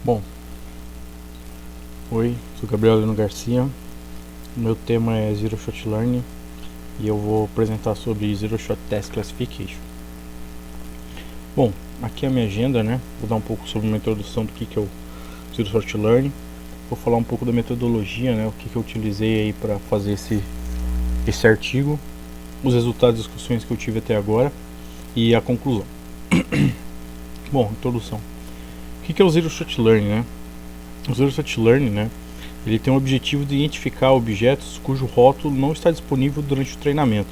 Bom, oi, sou Gabriel Lino Garcia. Meu tema é Zero Shot Learning e eu vou apresentar sobre Zero Shot Task Classification. Bom, aqui é a minha agenda, né? Vou dar um pouco sobre uma introdução do que é o Zero Shot Learning. Vou falar um pouco da metodologia, né? O que eu utilizei aí para fazer esse artigo, os resultados das discussões que eu tive até agora e a conclusão. Bom, introdução. O que é o Zero Shot Learning, né? O Zero Shot Learning, né? Ele tem o objetivo de identificar objetos cujo rótulo não está disponível durante o treinamento.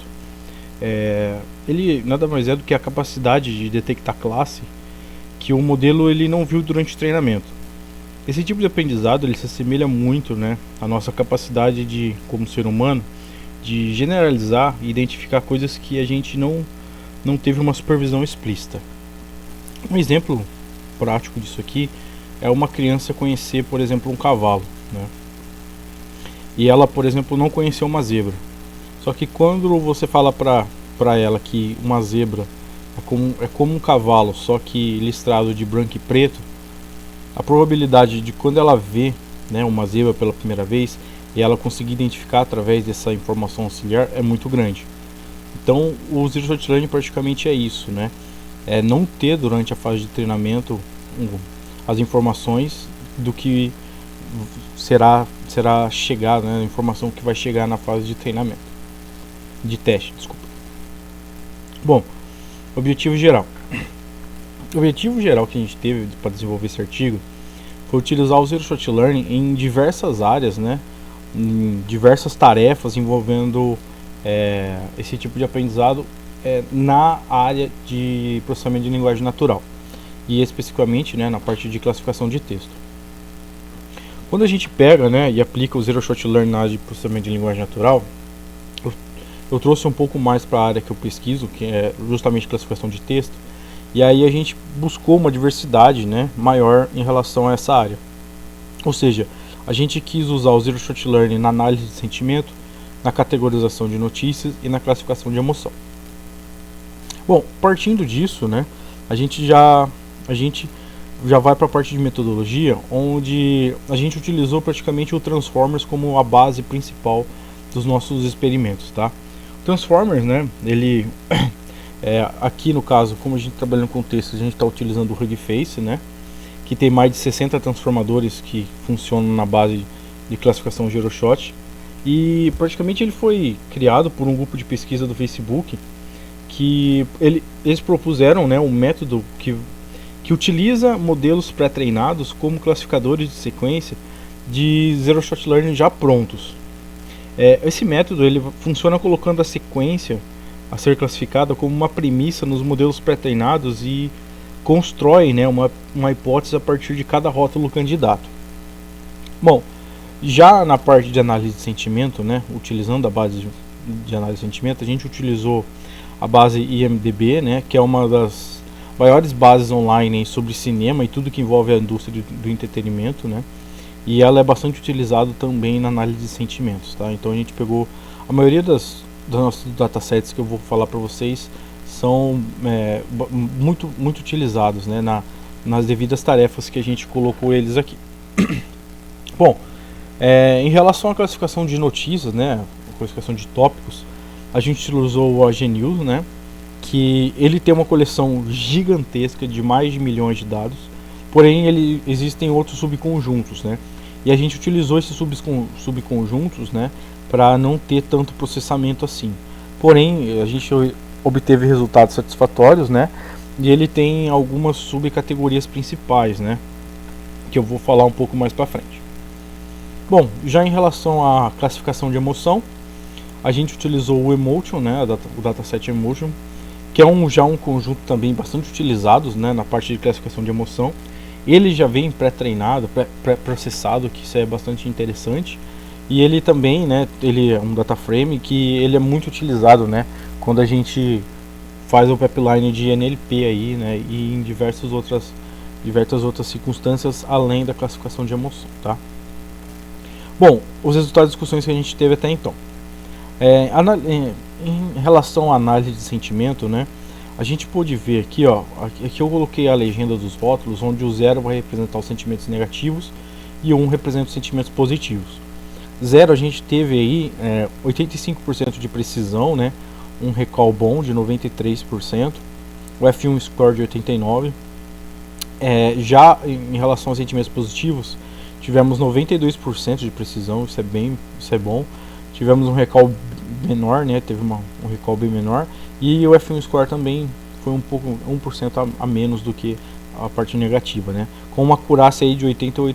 Ele nada mais é do que a capacidade de detectar classe que o modelo ele não viu durante o treinamento. Esse tipo de aprendizado ele se assemelha muito, né, à nossa capacidade de, como ser humano, de generalizar e identificar coisas que a gente não teve uma supervisão explícita. Um exemplo prático disso aqui é uma criança conhecer, por exemplo, um cavalo, né? E ela, por exemplo, não conheceu uma zebra. Só que quando você fala para ela que uma zebra é como um cavalo, só que listrado de branco e preto, a probabilidade de quando ela vê, né, uma zebra pela primeira vez e ela conseguir identificar através dessa informação auxiliar é muito grande. Então, o Zero Shot Learning praticamente é isso, né? É não ter durante a fase de treinamento as informações do que será chegar, né, a informação que vai chegar na fase de treinamento, de teste, desculpa. Bom, objetivo geral. O objetivo geral que a gente teve para desenvolver esse artigo foi utilizar o Zero Shot Learning em diversas áreas, né, em diversas tarefas envolvendo esse tipo de aprendizado na área de processamento de linguagem natural e especificamente, né, na parte de classificação de texto. Quando a gente pega, né, e aplica o Zero Shot Learning na área de processamento de linguagem natural, eu trouxe um pouco mais para a área que eu pesquiso, que é justamente classificação de texto, e aí a gente buscou uma diversidade, né, maior em relação a essa área. Ou seja, a gente quis usar o Zero Shot Learning na análise de sentimento, na categorização de notícias e na classificação de emoção. Bom, partindo disso, né, a gente já vai para a parte de metodologia, onde a gente utilizou praticamente o Transformers como a base principal dos nossos experimentos, tá? O Transformers, né, ele aqui no caso, como a gente trabalhando com texto, a gente está utilizando o Hugging Face, né, que tem mais de 60 transformadores que funcionam na base de classificação Zero Shot, e praticamente ele foi criado por um grupo de pesquisa do Facebook que eles propuseram, né, um método que utiliza modelos pré-treinados como classificadores de sequência de Zero Shot Learning já prontos. Esse método ele funciona colocando a sequência a ser classificada como uma premissa nos modelos pré-treinados e constrói, né, uma hipótese a partir de cada rótulo candidato. Bom, já na parte de análise de sentimento, né, utilizando a base de análise de sentimento, a gente utilizou a base IMDb, né, que é uma das maiores bases online sobre cinema e tudo que envolve a indústria do entretenimento, né? E ela é bastante utilizada também na análise de sentimentos, tá? Então a gente pegou a maioria dos nossos datasets que eu vou falar para vocês são muito utilizados, né, nas devidas tarefas que a gente colocou eles aqui. Bom, em relação à classificação de notícias, né, a classificação de tópicos, a gente utilizou o AG News, né, que ele tem uma coleção gigantesca de mais de milhões de dados, porém existem outros subconjuntos, né? E a gente utilizou esses subconjuntos, né, para não ter tanto processamento assim. Porém, a gente obteve resultados satisfatórios, né? E ele tem algumas subcategorias principais, né, que eu vou falar um pouco mais para frente. Bom, já em relação à classificação de emoção, a gente utilizou o Emotion, né, o dataset Emotion, que é já um conjunto também bastante utilizado, né, na parte de classificação de emoção. Ele já vem pré-treinado, pré-processado, que isso é bastante interessante. E ele também, né, ele é um data frame que ele é muito utilizado, né, quando a gente faz o pipeline de NLP aí, né, e em diversas outras circunstâncias além da classificação de emoção, tá? Bom, os resultados das discussões que a gente teve até então. Em relação à análise de sentimento, né, a gente pôde ver aqui, ó, aqui eu coloquei a legenda dos rótulos, onde o 0 vai representar os sentimentos negativos e o 1 representa os sentimentos positivos. 0 a gente teve aí 85% de precisão, né, um recall bom de 93%, o F1 score de 89%. Já em relação aos sentimentos positivos, tivemos 92% de precisão, isso é bom. Tivemos um recall menor, né, teve um recall bem menor, e o F1 score também foi um pouco 1% a menos do que a parte negativa, né, com uma acurácia aí de 88%.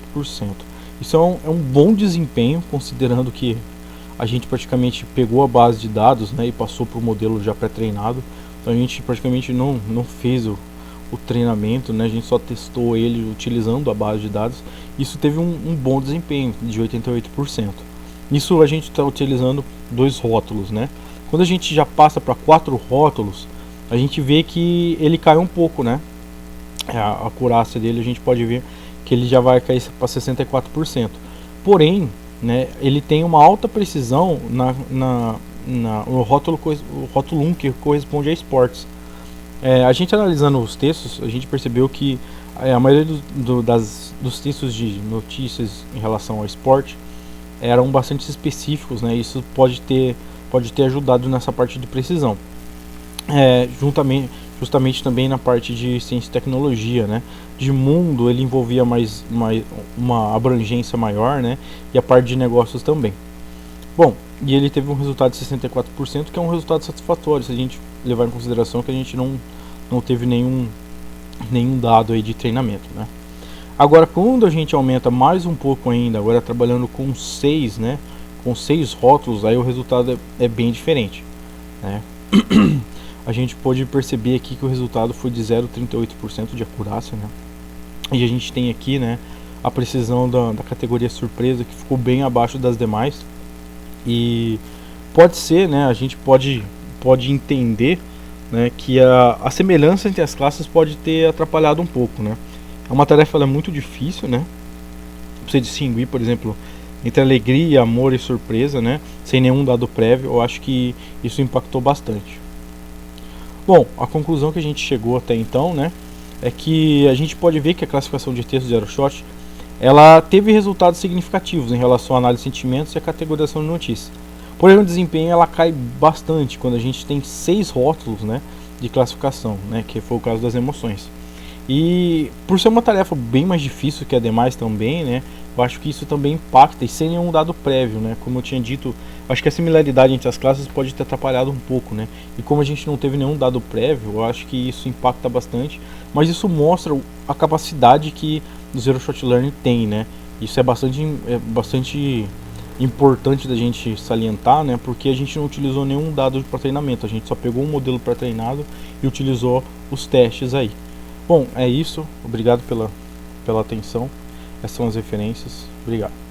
Isso é um bom desempenho, considerando que a gente praticamente pegou a base de dados, né, e passou para o modelo já pré-treinado. Então a gente praticamente não fez o treinamento, né, a gente só testou ele utilizando a base de dados. Isso teve um bom desempenho de 88%. Nisso a gente está utilizando 2 rótulos, né. Quando a gente já passa para 4 rótulos, a gente vê que ele cai um pouco, né, a acurácia dele a gente pode ver que ele já vai cair para 64%. Porém, né, ele tem uma alta precisão no rótulo 1, que corresponde a esportes. A gente analisando os textos, a gente percebeu que a maioria dos textos de notícias em relação ao esporte eram bastante específicos, né? Isso pode ter ajudado nessa parte de precisão. Justamente também na parte de ciência e tecnologia, né? De mundo ele envolvia mais uma abrangência maior, né? E a parte de negócios também. Bom, e ele teve um resultado de 64%, que é um resultado satisfatório, se a gente levar em consideração que a gente não teve nenhum dado aí de treinamento, né? Agora, quando a gente aumenta mais um pouco ainda, agora trabalhando com 6, né? Com 6 rótulos, aí o resultado é bem diferente, né? A gente pode perceber aqui que o resultado foi de 0,38% de acurácia, né? E a gente tem aqui, né, a precisão da categoria surpresa, que ficou bem abaixo das demais. E pode ser, né, a gente pode entender, né, que a semelhança entre as classes pode ter atrapalhado um pouco, né? É uma tarefa muito difícil, né? Você distinguir, por exemplo, entre alegria, amor e surpresa, né, sem nenhum dado prévio. Eu acho que isso impactou bastante. Bom, a conclusão que a gente chegou até então, né, é que a gente pode ver que a classificação de texto Zero Shot, ela teve resultados significativos em relação à análise de sentimentos e a categorização de notícias. Porém, o desempenho ela cai bastante quando a gente tem 6 rótulos, né, de classificação, né, que foi o caso das emoções. E por ser uma tarefa bem mais difícil que a demais também, né, eu acho que isso também impacta, e sem nenhum dado prévio, né, como eu tinha dito, acho que a similaridade entre as classes pode ter atrapalhado um pouco, né, e como a gente não teve nenhum dado prévio, eu acho que isso impacta bastante, mas isso mostra a capacidade que o Zero Shot Learning tem, né, isso é bastante importante da gente salientar, né, porque a gente não utilizou nenhum dado para treinamento, a gente só pegou um modelo pré-treinado e utilizou os testes aí. Bom, é isso, obrigado pela atenção, essas são as referências, obrigado.